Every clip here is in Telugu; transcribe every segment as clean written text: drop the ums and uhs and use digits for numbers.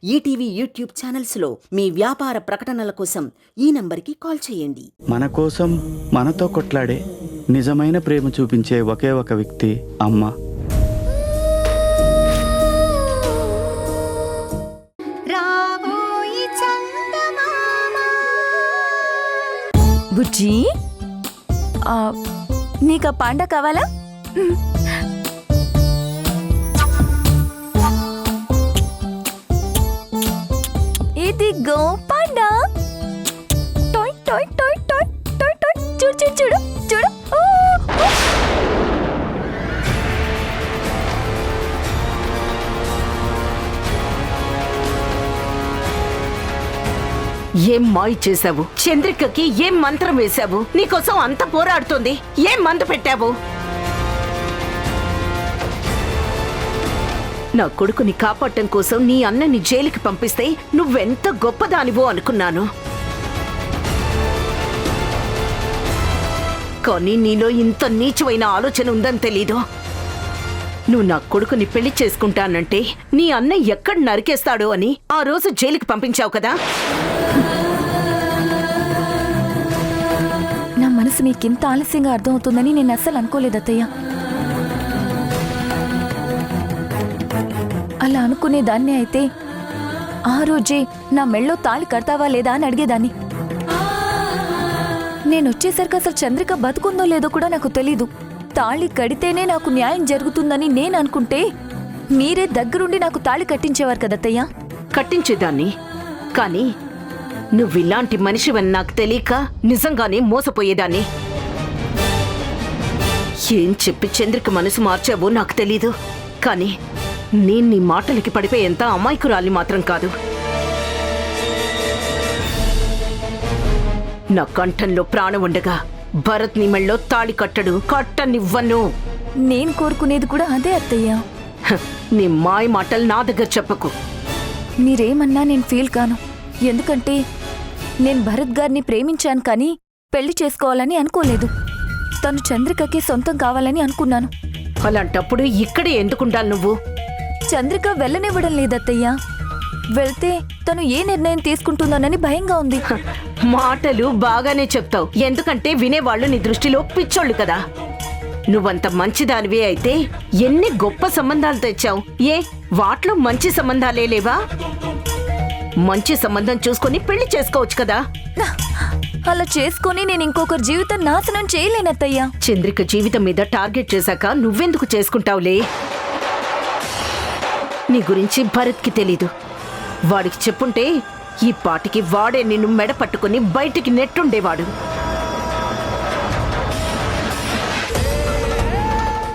ఈటీవీ యూట్యూబ్ ఛానల్స్లో మీ వ్యాపార ప్రకటనల కోసం ఈ నంబర్కి కాల్ చేయండి. మన కోసం మనతో కొట్లాడే నిజమైన ప్రేమ చూపించే ఒకే ఒక వ్యక్తి అమ్మ. బుజ్జి, నీకు పాండ కావాలా? ఇదిగో panda. Toy toy toy toy toy toy. చూడు చూడు చూడు చూడు. ఏం మాయ చేశావు? చంద్రికకి ఏం మంత్రం వేశావు? నీకోసం అంత పోరాడుతుంది, ఏం మందు పెట్టావు? నా కొడుకుని కాపాడటం కోసం నీ అన్నని జైలుకి పంపిస్తే నువ్వెంత గొప్పదానివో అనుకున్నాను. కానీ నీలో ఇంత నీచమైన ఆలోచన ఉందని తెలీదు. నువ్వు నా కొడుకుని పెళ్లి చేసుకుంటానంటే నీ అన్న ఎక్కడ నరికేస్తాడో అని ఆ రోజు జైలుకి పంపించావు కదా. నా మనసు మీకింత ఆలస్యంగా అర్థమవుతుందని నేను అస్సలు అనుకోలేదు అత్తయ్య. అలా అనుకునేదాన్ని అయితే ఆ రోజే నా మెళ్ళో తాళి కడతావా లేదా అని అడిగేదాన్ని. నేనొచ్చేసరికి అసలు చంద్రిక బతుకుందో లేదో కూడా నాకు తెలీదు. తాళి కడితేనే నాకు న్యాయం జరుగుతుందని నేను అనుకుంటే మీరే దగ్గరుండి నాకు తాళి కట్టించేవారు కదత్తయ్య. కట్టించేదాన్ని, కానీ నువ్విలాంటి మనిషివని నాకు తెలియక నిజంగానే మోసపోయేదాన్ని. ఏం చెప్పి చంద్రిక మనసు మార్చావో నాకు తెలీదు, కానీ నేను నీ మాటలకి పడిపోయేంత అమాయకురాలి మాత్రం కాదు. నా కంఠంలో ప్రాణం ఉండగా భరత్ నీ మెళ్ళో తాళి కట్టనివ్వను. నేను కోరుకునేది కూడా అదే అత్తయ్య. నీ మాయ మాటలు నా దగ్గర చెప్పకు. మీరేమన్నా నేను ఫీల్ కాను. ఎందుకంటే నేను భరత్ గారిని ప్రేమించాను, కానీ పెళ్లి చేసుకోవాలని అనుకోలేదు. తను చంద్రికకి సొంతం కావాలని అనుకున్నాను. అలాంటప్పుడు ఇక్కడే ఎందుకుండాలి నువ్వు? చంద్రిక వెళ్ళనివ్వడం లేదత్తయ్య. వెళ్తే తను ఏ నిర్ణయం తీసుకుంటుందోనని భయంగా ఉంది. మాటలు బాగానే చెప్తావు, ఎందుకంటే వినేవాళ్ళు నీ దృష్టిలో పిచ్చోళ్ళు కదా. నువ్వంత మంచిదానివే అయితే ఎన్ని గొప్ప సంబంధాలు తెచ్చావు. వాటిలో మంచి సంబంధాలే లేవా? మంచి సంబంధం చూసుకొని పెళ్లి చేసుకోవచ్చు కదా. అలా చేసుకుని నేను ఇంకొకరి జీవితం నాశనం చేయలేనత్తయ్య. చంద్రిక జీవితం మీద టార్గెట్ చేశాక నువ్వెందుకు చేసుకుంటావులే? నీ గురించి భరత్కి తెలీదు. వాడికి చెప్పుంటే ఈ పాటికి వాడే నిన్ను మెడ పట్టుకుని బయటికి నెట్టుండేవాడు.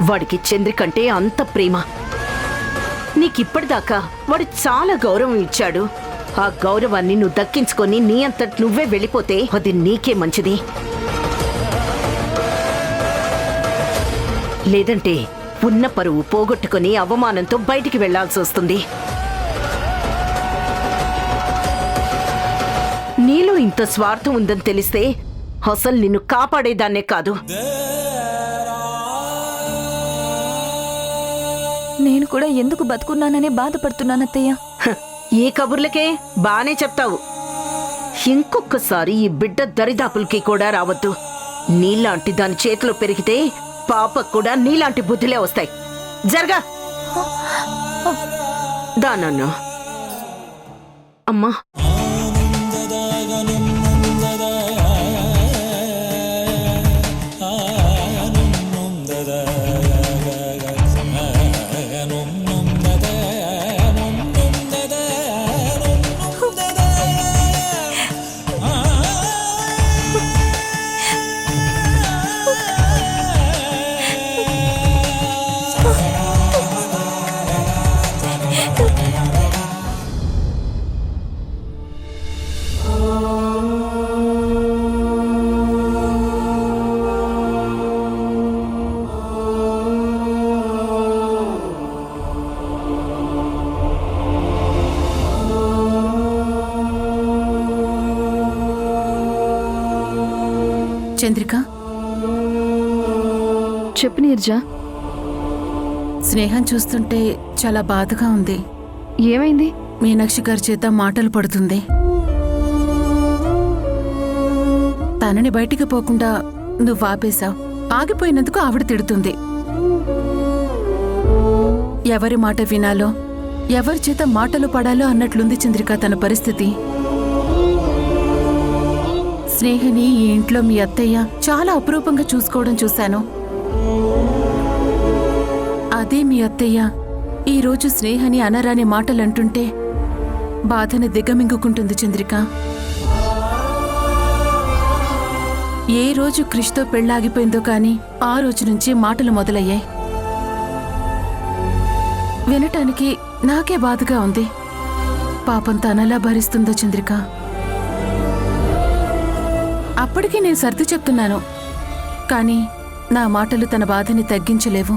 వాడికి చంద్రికంటే అంత ప్రేమ. నీకిప్పటిదాకా వాడు చాలా గౌరవం ఇచ్చాడు. ఆ గౌరవాన్ని నువ్వు దక్కించుకొని నీ అంతటి నువ్వే వెళ్ళిపోతే అది నీకే మంచిది. లేదంటే ఉన్న పరువు పోగొట్టుకుని అవమానంతో బయటికి వెళ్లాల్సి వస్తుంది. నీలో ఇంత స్వార్థం ఉందని తెలిస్తే అసలు నిన్ను కాపాడేదాన్నే కాదు. నేను కూడా ఎందుకు బతుకున్నాననే బాధపడుతున్నానత్తయ్య. ఈ కబుర్లకే బానే చెప్తావు. ఇంకొకసారి ఈ బిడ్డ దరిదాపులకి కూడా రావద్దు. నీలాంటి దాని చేతిలో పెరిగితే పాపకు కూడా నీలాంటి బుద్ధులే వస్తాయి. జరగా దానన్ను అమ్మా. చంద్రిక, చెప్పు నీర్జా. స్నేహం చూస్తుంటే చాలా బాధగా ఉంది. ఏమైంది? మీనాక్షి గారి చేత మాటలు పడుతుంది. తనని బయటికి పోకుండా నువ్వు ఆపేశావు. ఆగిపోయినందుకు ఆవిడ తిడుతుంది. ఎవరి మాట వినాలో, ఎవరి చేత మాటలు పడాలో అన్నట్లుంది చంద్రిక తన పరిస్థితి. స్నేహని ఈ ఇంట్లో మీ అత్తయ్య చాలా అపురూపంగా చూసుకోవడం చూశాను. అదే మీ అత్తయ్య ఈరోజు స్నేహని అనరాని మాటలు అంటుంటే బాధను దిగమింగుకుంటుంది చంద్రిక. ఏ రోజు క్రిష్తో పెళ్ళాగిపోయిందో కానీ ఆ రోజు నుంచి మాటలు మొదలయ్యాయి. వినటానికి నాకే బాధగా ఉంది. పాపం తనలా భరిస్తుందో చంద్రిక. అప్పటికీ నేను సర్ది చెప్తున్నాను, కానీ నా మాటలు తన బాధని తగ్గించలేవు.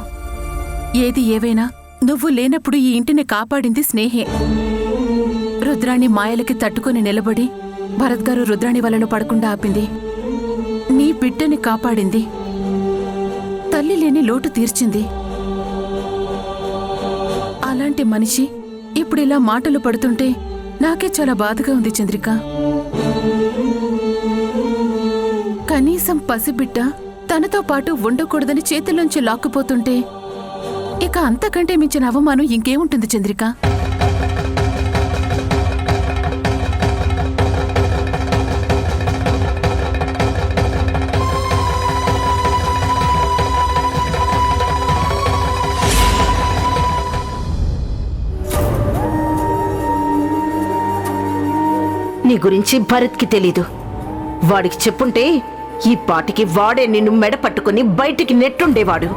ఏది ఏవైనా నువ్వు లేనప్పుడు ఈ ఇంటిని కాపాడింది స్నేహే. రుద్రాణి మాయలకి తట్టుకుని నిలబడి భరత్ గారు రుద్రాణి వలలో పడకుండా ఆపింది. నీ బిడ్డని కాపాడింది. తల్లి లేని లోటు తీర్చింది. అలాంటి మనిషి ఇప్పుడిలా మాటలు పడుతుంటే నాకే చాలా బాధగా ఉంది చంద్రిక. కనీసం పసిబిడ్డ తనతో పాటు ఉండకూడదని చేతుల్లోంచి లాక్కుపోతుంటే ఇక అంతకంటే మించిన అవమానం ఇంకేముంటుంది చంద్రిక? నీ గురించి భరత్కి తెలీదు. వాడికి చెప్పుంటే ఈ పాటికి వాడే నిన్ను మెడ పట్టుకుని బయటికి నెట్టుండేవాడు.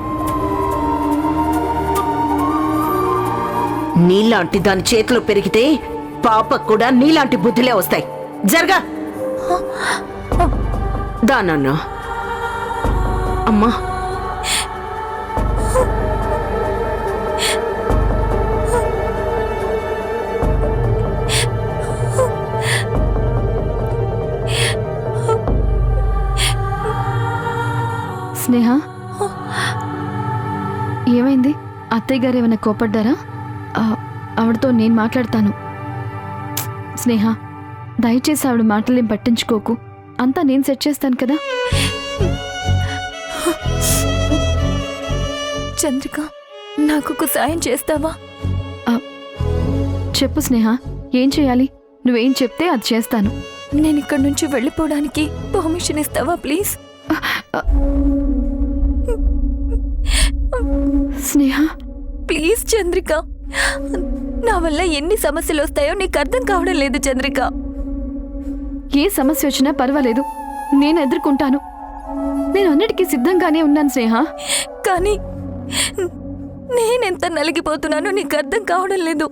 నీలాంటి దాని చేతిలో పెరిగితే పాపకు కూడా నీలాంటి బుద్ధులే వస్తాయి. జరగా దానన్నా. అమ్మా, స్నేహ, ఏమైంది? అత్తయ్య గారు ఏమైనా కోపడ్డారా? ఆవిడతో నేను మాట్లాడతాను. స్నేహ, దయచేసి ఆవిడ మాటలేం పట్టించుకోకు. అంతా నేను సెట్ చేస్తాను కదా. చంద్రిక, నాకు ఒక సాయం చేస్తావా? చెప్పు స్నేహ, ఏం చేయాలి? నువ్వేం చెప్తే అది చేస్తాను. నేను ఇక్కడి నుంచి వెళ్ళిపోవడానికి పర్మిషన్ ఇస్తావా ప్లీజ్? స్నేహ ప్లీజ్ చంద్రిక, నా వల్ల ఎన్ని సమస్యలు వస్తాయో నీకు అర్థం కావడం లేదు చంద్రిక. ఏ సమస్య వచ్చినా పర్వాలేదు, నేను ఎదుర్కొంటాను. నేను అన్నిటికీ సిద్ధంగానే ఉన్నాను స్నేహ. కానీ నేనెంత నలిగిపోతున్నానో నీకు అర్థం కావడం లేదు.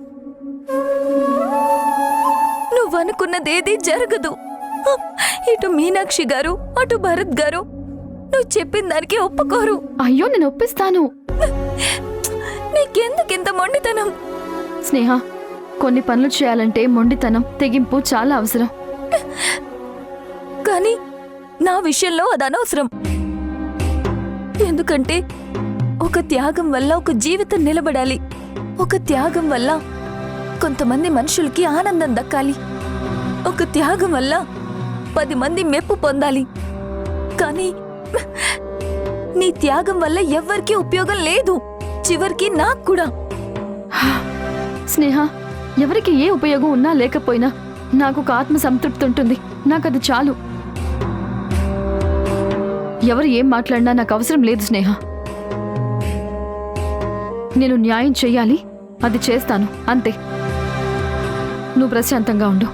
నువ్వనుకున్నదేదీ జరగదు. ఇటు మీనాక్షి గారు, అటు భరత్ గారు నువ్వు చెప్పిన దానికి ఒప్పుకోరు. అయ్యో, నేను ఒప్పిస్తాను. నీకెందుకింత మొండితనం? స్నేహ, కొన్ని పనులు చేయాలంటే మొండితనం, తెగింపు చాలా అవసరం. కానీ నా విషయంలో అది అనవసరం. ఎందుకంటే ఒక త్యాగం వల్ల ఒక జీవితం నిలబడాలి. ఒక త్యాగం వల్ల కొంతమంది మనుషులకి ఆనందం దక్కాలి. ఒక త్యాగం వల్ల 10 మంది మెప్పు పొందాలి. కానీ నీ త్యాగం వల్ల ఎవ్వరికీ ఉపయోగం లేదు, చివరికి నాకు కూడా. స్నేహ, ఎవరికి ఏ ఉపయోగం ఉన్నా లేకపోయినా నాకు ఒక ఆత్మ సంతృప్తి ఉంటుంది. నాకది చాలు. ఎవరు ఏం మాట్లాడినా నాకు అవసరం లేదు స్నేహ. నేను న్యాయం చెయ్యాలి, అది చేస్తాను, అంతే. నువ్వు ప్రశాంతంగా ఉండు.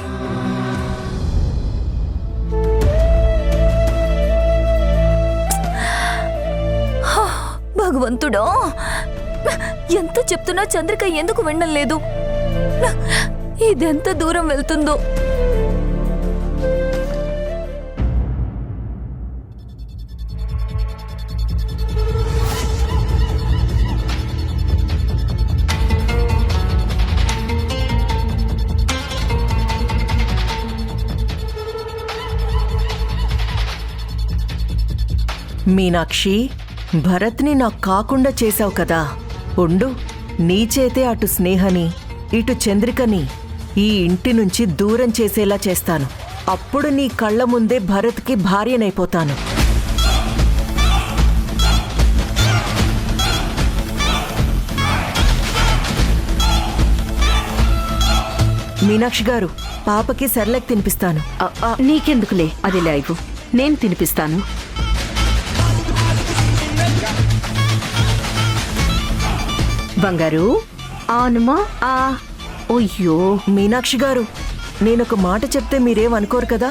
భగవంతుడా, ఎంత చెప్తున్నా చంద్రిక ఎందుకు వినడం లేదు? ఇదెంత దూరం వెళ్తుందో. మీనాక్షి, భరత్ని నాకు కాకుండా చేశావు కదా. ఉండు, నీ చేతే అటు స్నేహని ఇటు చంద్రికని ఈ ఇంటి నుంచి దూరం చేసేలా చేస్తాను. అప్పుడు నీ కళ్ళ ముందే భరత్కి భార్యనైపోతాను. మీనాక్షి గారు, పాపకి సెర్లాక్ తినిపిస్తాను. నీకెందుకులే, అది లైవ్, నేను తినిపిస్తాను. బంగారు ఆనుమా అయ్యో. మీనాక్షి గారు, నేనొక మాట చెప్తే మీరేమనుకోరు కదా?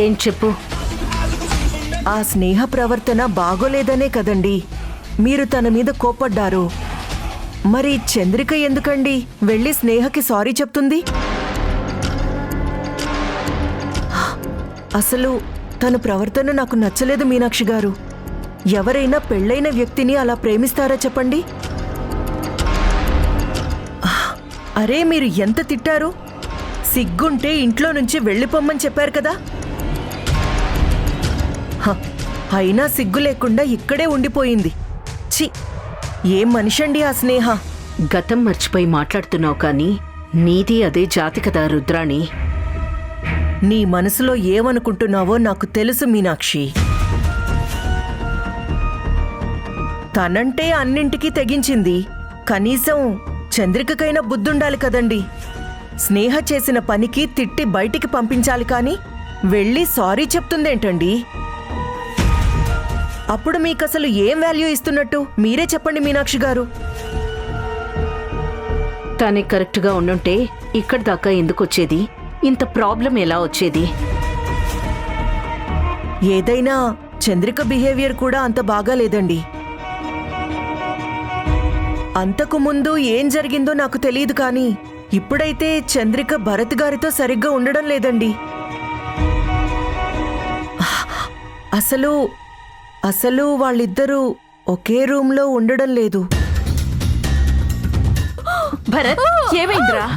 ఏం చెప్పు. ఆ స్నేహ ప్రవర్తన బాగోలేదనే కదండి మీరు తన మీద కోపడ్డారు. మరి చంద్రిక ఎందుకండి వెళ్ళి స్నేహకి సారీ చెప్తుంది? అసలు తన ప్రవర్తన నాకు నచ్చలేదు మీనాక్షి గారు. ఎవరైనా పెళ్ళైన వ్యక్తిని అలా ప్రేమిస్తారా చెప్పండి? అరే, మీరు ఎంత తిట్టారు? సిగ్గుంటే ఇంట్లో నుంచి వెళ్ళిపోమ్మని చెప్పారు కదా. అయినా సిగ్గు లేకుండా ఇక్కడే ఉండిపోయింది. ఛీ, ఏం మనిషండి ఆ స్నేహ. గతం మర్చిపోయి మాట్లాడుతున్నావు కానీ నీది అదే జాతి కదా రుద్రాణి. నీ మనసులో ఏమనుకుంటున్నావో నాకు తెలుసు మీనాక్షి. తనంటే అన్నింటికీ తెగించింది. కనీసం చంద్రికకైనా బుద్ధుండాలి కదండి. స్నేహ చేసిన పనికి తిట్టి బయటికి పంపించాలి కానీ వెళ్ళి సారీ చెప్తుందేంటండి? అప్పుడు మీకసలు ఏం వాల్యూ ఇస్తున్నట్టు మీరే చెప్పండి మీనాక్షి గారు. తనే కరెక్ట్గా ఉండుంటే ఇక్కడి దాకా ఎందుకు వచ్చేది? ఇంత ప్రాబ్లం ఎలా వచ్చేది? ఏదైనా చంద్రిక బిహేవియర్ కూడా అంత బాగాలేదండి. అంతకు ముందు ఏం జరిగిందో నాకు తెలియదు కానీ ఇప్పుడైతే చంద్రిక భరత్ గారితో సరిగ్గా ఉండడం లేదండి. అసలు వాళ్ళిద్దరూ ఒకే రూమ్లో ఉండడం లేదు. భరత్, ఏమైందిరా?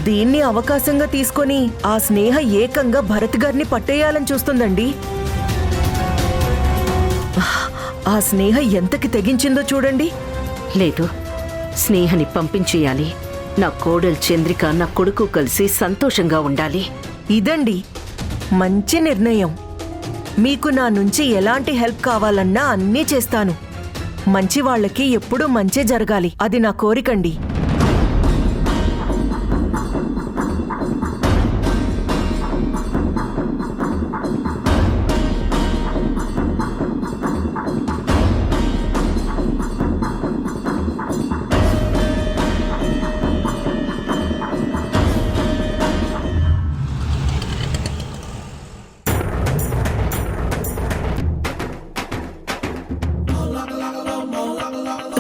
దీన్ని అవకాశంగా తీసుకొని ఆ స్నేహ ఏకంగా భరత్ గారిని పట్టేయాలని చూస్తుందండి. ఆ స్నేహ ఎంతకి తెగించిందో చూడండి. లేదు, స్నేహని పంపించేయాలి. నా కోడలు చంద్రిక, నా కొడుకు కలిసి సంతోషంగా ఉండాలి. ఇదండి మంచి నిర్ణయం. మీకు నా నుంచి ఎలాంటి హెల్ప్ కావాలన్నా అన్నీ చేస్తాను. మంచి వాళ్ళకి ఎప్పుడూ మంచే జరగాలి, అది నా కోరికండి.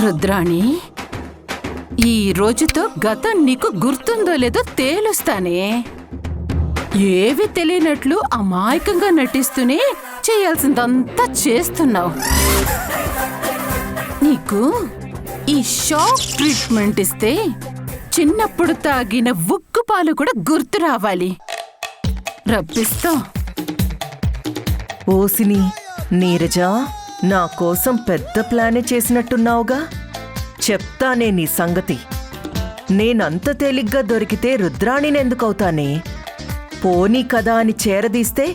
రుద్రాణి, ఈ రోజుతో గతం నీకు గుర్తుందో లేదో తేలుస్తానే. ఏవి తెలియనట్లు అమాయకంగా నటిస్తూనే చేయాల్సిందంతా చేస్తున్నావు. నీకు ఈ షాక్ ట్రీట్మెంట్ ఇస్తే చిన్నప్పుడు తాగిన ఉక్కు పాలు కూడా గుర్తు రావాలి. రప్పిస్తా. ఓసిని, నీరజా, నా కోసం పెద్ద ప్లానే చేసినట్టున్నావుగా. చెప్తానే నీ సంగతి. నేనంత తేలిగ్గా దొరికితే రుద్రాణినెందుకవుతానే? పోనీ కదా అని చేరదీస్తే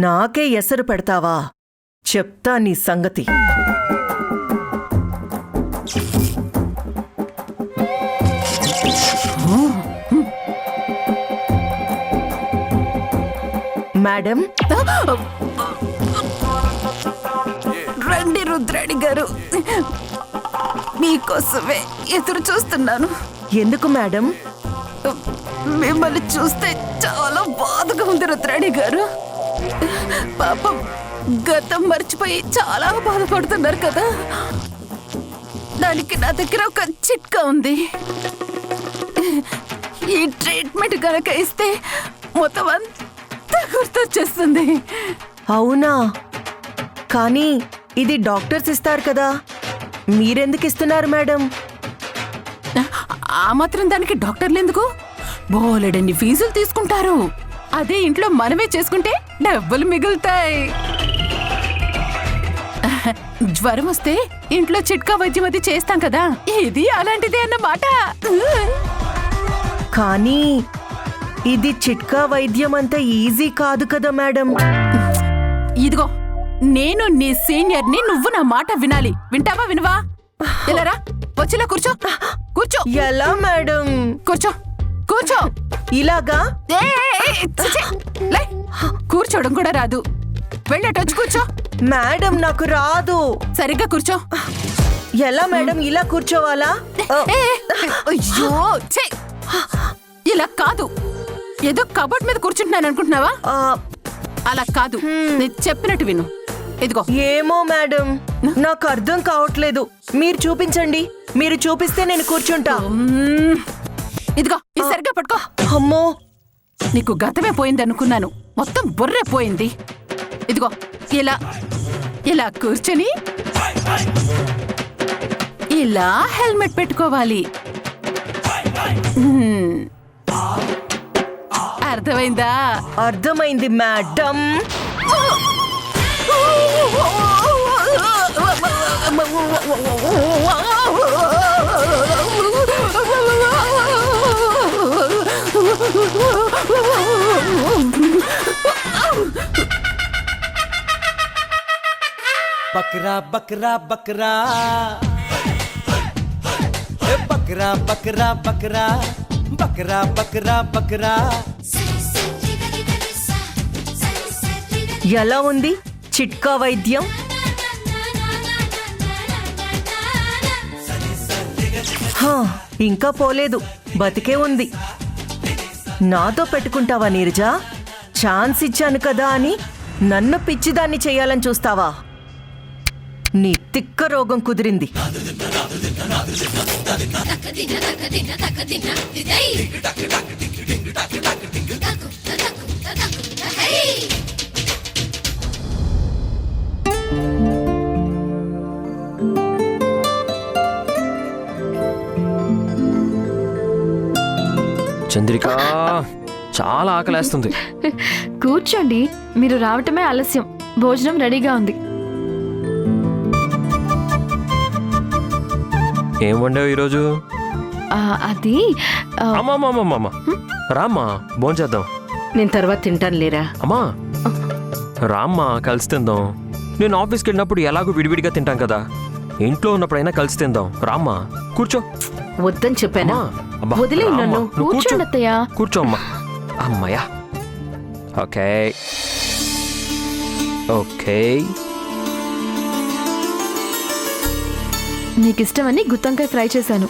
నాకే ఎసరు పెడతావా? చెప్తా నీ సంగతి. మేడం, రండి రుద్రాణి గారు, మీకోసమే ఎదురు చూస్తున్నాను. ఎందుకు మేడం? మిమ్మల్ని చూస్తే చాలా బాధగా ఉంది రుద్రాణి గారు. పాపం గతం మర్చిపోయి చాలా బాధపడుతున్నారు కదా. దానికి నా దగ్గర ఒక చిట్కా ఉంది. ఈ ట్రీట్మెంట్ గనక ఇస్తే మొత్తం అంతా గుర్తొచ్చేస్తుంది. అవునా? కానీ ఇది డాక్టర్స్ ఇస్తారు కదా, మీరెందుకు ఇస్తున్నారు మేడం? ఆ మాత్రం దానికి డాక్టర్లు ఎందుకు? బోలెడన్ని ఫీజులు తీసుకుంటారు. అదే ఇంట్లో మనమే చేసుకుంటే డబ్బులు మిగులుతాయి. జ్వరం వస్తే ఇంట్లో చిట్కా వైద్యం అది చేస్తాం కదా, ఇది అలాంటిదే అన్నమాట. కానీ ఇది చిట్కా వైద్యం అంత ఈజీ కాదు కదా మేడం. ఇదిగో, నేను నీ సీనియర్ని, నువ్వు నా మాట వినాలి. వింటావా వినవా? ఇలారా, వచ్చిలా కూర్చో. కూర్చో. ఎలా మేడం? కూర్చో కూర్చో. ఇలాగా? లే, కూర్చోవడం కూడా రాదు. వెళ్ళేటొచ్చి కూర్చో. మేడం నాకు రాదు. సరిగ్గా కూర్చో. ఎలా మేడం? ఇలా కూర్చోవాలా? అయ్యో, ఛీ! ఇలా కాదు. ఏదో కబోర్డ్ మీద కూర్చుంటున్నాను అనుకుంటున్నావా? ఆ, అలా కాదు, నేను చెప్పినట్టు విను. ఇదిగో. ఏమో మేడం, నాకు అర్థం కావట్లేదు. మీరు చూపించండి. మీరు చూపిస్తే నేను కూర్చుంటా. ఇదిగో, ఇది సరిగ్గా పట్టుకో. అమ్మో, నీకు గతమే పోయింది అనుకున్నాను, మొత్తం బుర్రే పోయింది. ఇదిగో, ఇలా ఇలా కూర్చొని ఇలా హెల్మెట్ పెట్టుకోవాలి. అర్థమైందా? అర్థమైంది మేడం. बकरा बकरा बकरा ए बकरा बकरा बकरा बकरा बकरा बकरा. ఎలా ఉంది చిట్కా వైద్యం? హా, ఇంకా పోలేదు, బతికే ఉంది. నాతో పెట్టుకుంటావా నీరజ? ఛాన్స్ ఇచ్చాను కదా అని నన్ను పిచ్చిదాన్ని చేయాలని చూస్తావా? నీ తిక్క రోగం కుదిరింది. చంద్రిక, చాలా ఆకలేస్తుంది. కూర్చోండి, మీరు రావటమే ఆలస్యం. భోజనం రెడీగా ఉంది. ఏం వండావు ఈరోజు? అది అమ్మా, రామ్మా భోంచేద్దాం. నేను తర్వాత తింటాను లేరా. అమ్మా రామ్మా, కలిసి తిందాం. నేను ఆఫీస్కి వెళ్ళినప్పుడు ఎలాగో విడివిడిగా తింటాం కదా, ఇంట్లో ఉన్నప్పుడైనా కలిసి తిందాం. రామ్మా, కూర్చో. వద్దని చెప్పానా? అబ్బా, వదిలే రామ్మా, నన్ను. నువ్వు కూర్చో. కూర్చోండి అత్తయ్య. కూర్చో అమ్మా. అమ్మయ్యా. Okay okay. మీకు ఇష్టమని గుత్తంకాయ ఫ్రై చేశాను.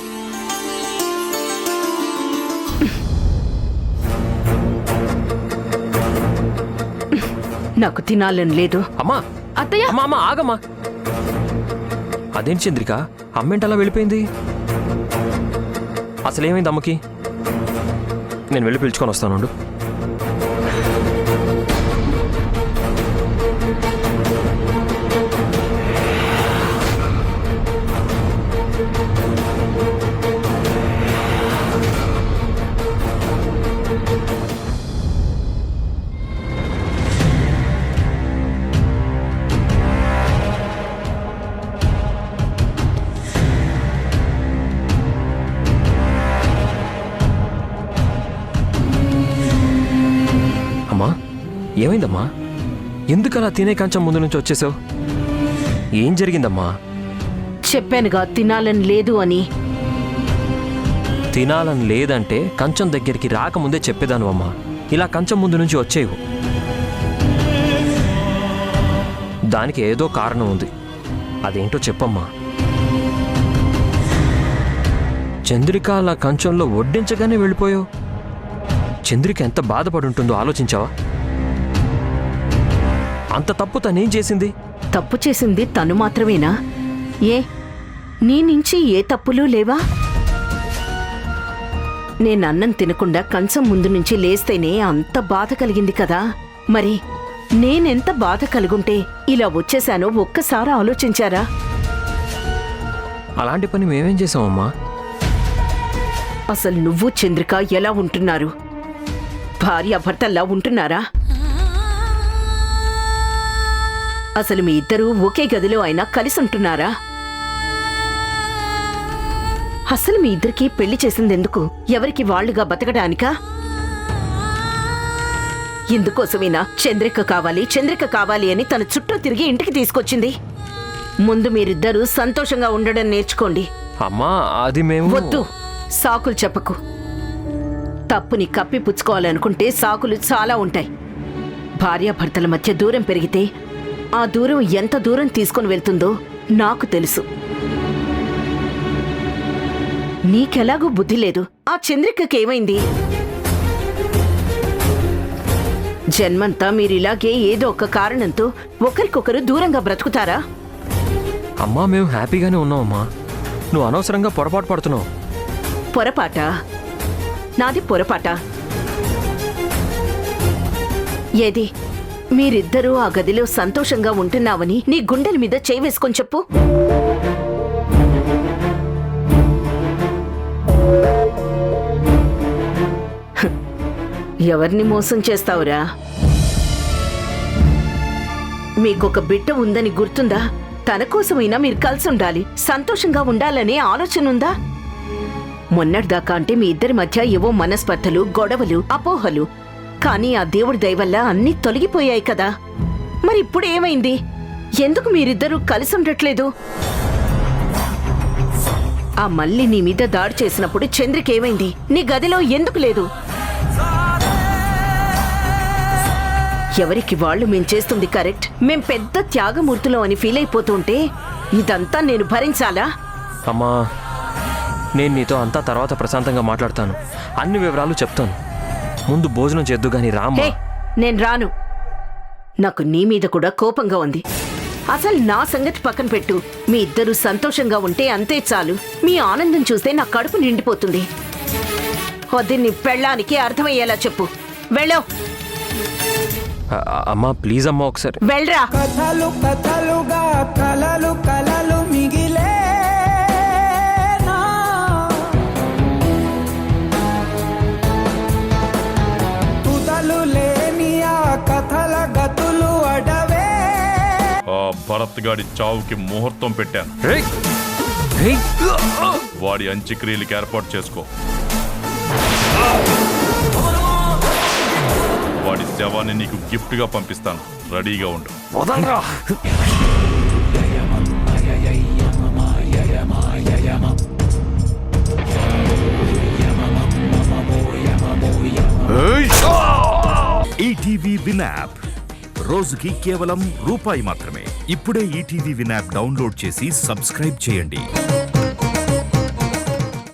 నాకు తినాలని లేదు. అమ్మా అత్తయ్య, అమ్మా అమ్మా, ఆగమ్మా. అదేంటి చంద్రిక, అమ్మేంటి అలా వెళ్ళిపోయింది? అసలేమైంది అమ్మకి? నేను వెళ్ళి పిలుచుకొని వస్తాను. అమ్మా, ఏమైందమ్మా? ఎందుకలా తినే కంచం ముందు నుంచి వచ్చేసావు? ఏం జరిగిందమ్మా? చెప్పానుగా తినాలని లేదు అని. తినాలని లేదంటే కంచం దగ్గరికి రాకముందే చెప్పేదాను అమ్మా. ఇలా కంచం ముందు నుంచి వచ్చేవు. దానికి ఏదో కారణం ఉంది, అదేంటో చెప్పమ్మా. చంద్రిక అలా కంచంలో వడ్డించగానే వెళ్ళిపోయావు. చంద్రిక ఎంత బాధపడుంటుందో ఆలోచించావా? అంత తప్పు తనేం చేసింది? తప్పు చేసింది తను మాత్రమేనా? ఏ నీ నుంచి ఏ తప్పులు లేవా? నేను అన్నం తినకుండా కంచం ముందు నుంచి లేస్తేనే అంత బాధ కలిగింది కదా. మరి నేనెంత బాధ కలుగుంటే ఇలా వచ్చేశానో ఒక్కసారి ఆలోచించారా? అలాంటి పని మేమేం చేసామమ్మా? అసలు నువ్వు చంద్రిక ఎలా ఉంటున్నారు? భార్యాభర్తల్లా ఉంటున్నారా? అసలు మీ ఇద్దరూ ఒకే గదిలో అయినా కలిసి ఉంటున్నారా? అసలు మీ ఇద్దరికి పెళ్లి చేసిందెందుకు? ఎవరికి వాళ్లుగా బతకడానికా? ఇందుకోసమేనా చంద్రిక కావాలి అని తన చుట్టూ తిరిగి ఇంటికి తీసుకొచ్చింది? ముందు మీరిద్దరూ సంతోషంగా ఉండడం నేర్చుకోండి. అమ్మా అది మేము వద్దు, సాకులు చెప్పకు. తప్పుని కప్పిపుచ్చుకోవాలనుకుంటే సాకులు చాలా ఉంటాయి. భార్యాభర్తల మధ్య దూరం పెరిగితే ఆ దూరం ఎంత దూరం తీసుకుని వెళ్తుందో నాకు తెలుసు. నీకెలాగూ బుద్ధి లేదు. ఆ చంద్రికకేమైంది? జన్మంతా మీరిలాగే ఏదో ఒక కారణంతో ఒకరికొకరు దూరంగా బ్రతుకుతారా? అమ్మా మేము హ్యాపీగానే ఉన్నామమ్మా. నువ్వు అనవసరంగా పొరపాటు పడుతున్నావు. పొరపాట? నాది పొరపాట? ఏది మీరిద్దరూ ఆ గదిలో సంతోషంగా ఉంటున్నావని నీ గుండెల మీద చేయి వేసుకొని చెప్పు. ఎవరిని మోసం చేస్తావురా? మీకొక బిడ్డ ఉందని గుర్తుందా? తన కోసమైనా మీరు కలిసి ఉండాలి, సంతోషంగా ఉండాలనే ఆలోచన ఉందా? మొన్నటిదాకా అంటే మీ ఇద్దరి మధ్య ఏవో మనస్పర్ధలు, గొడవలు, అపోహలు. కానీ ఆ దేవుడి దయ వల్ల అన్నీ తొలగిపోయాయి కదా. మరి ఇప్పుడు ఏమైంది? ఎందుకు మీరిద్దరూ కలిసి ఉండట్లేదు? ఆ మళ్ళీ నీ మీద దాడి చేసినప్పుడు చంద్రికేమైంది? నీ గదిలో ఎందుకు లేదు? ఎవరికి వాళ్ళు మేం చేస్తుంది కరెక్ట్, మేం పెద్ద త్యాగమూర్తులో అని ఫీల్ అయిపోతుంటే ఇదంతా నేను భరించాలా? అమ్మా నేను నీతో అంతా తర్వాత ప్రశాంతంగా మాట్లాడతాను. అన్ని వివరాలు చెప్తాను. ముందు భోజనం చేద్దు గాని రామ్మా. హే, నేను రాను. నాకు నీ మీద కూడా కోపంగా ఉంది. అసలు నా సంగతి పక్కన పెట్టు. మీ ఇద్దరూ సంతోషంగా ఉంటే అంతే చాలు. మీ ఆనందం చూస్తే నా కడుపు నిండిపోతుంది. వద్దు, నీ పెళ్ళానికి అర్థమయ్యేలా చెప్పు. వెళ్ళో. అమ్మా ప్లీజ్ అమ్మా ఒకసారి వెళ్ళరా. కథలు కథలుగా కలలు కలలు మిగిలే తుదలు లేని ఆ కథల గతులు అడవే. ఆ భరత్ గాడి చావుకి ముహూర్తం పెట్టాను. వాడి అంత్యక్రియలకి ఏర్పాటు చేసుకో. వాడి శవాన్ని నీకు గిఫ్ట్ గా పంపిస్తాను. రెడీగా ఉండు. ఈటీవీ విన్ యాప్ రోజుకి కేవలం రూపాయి మాత్రమే. ఇప్పుడే ఈటీవీ విన్ యాప్ డౌన్లోడ్ చేసి సబ్స్క్రైబ్ చేయండి.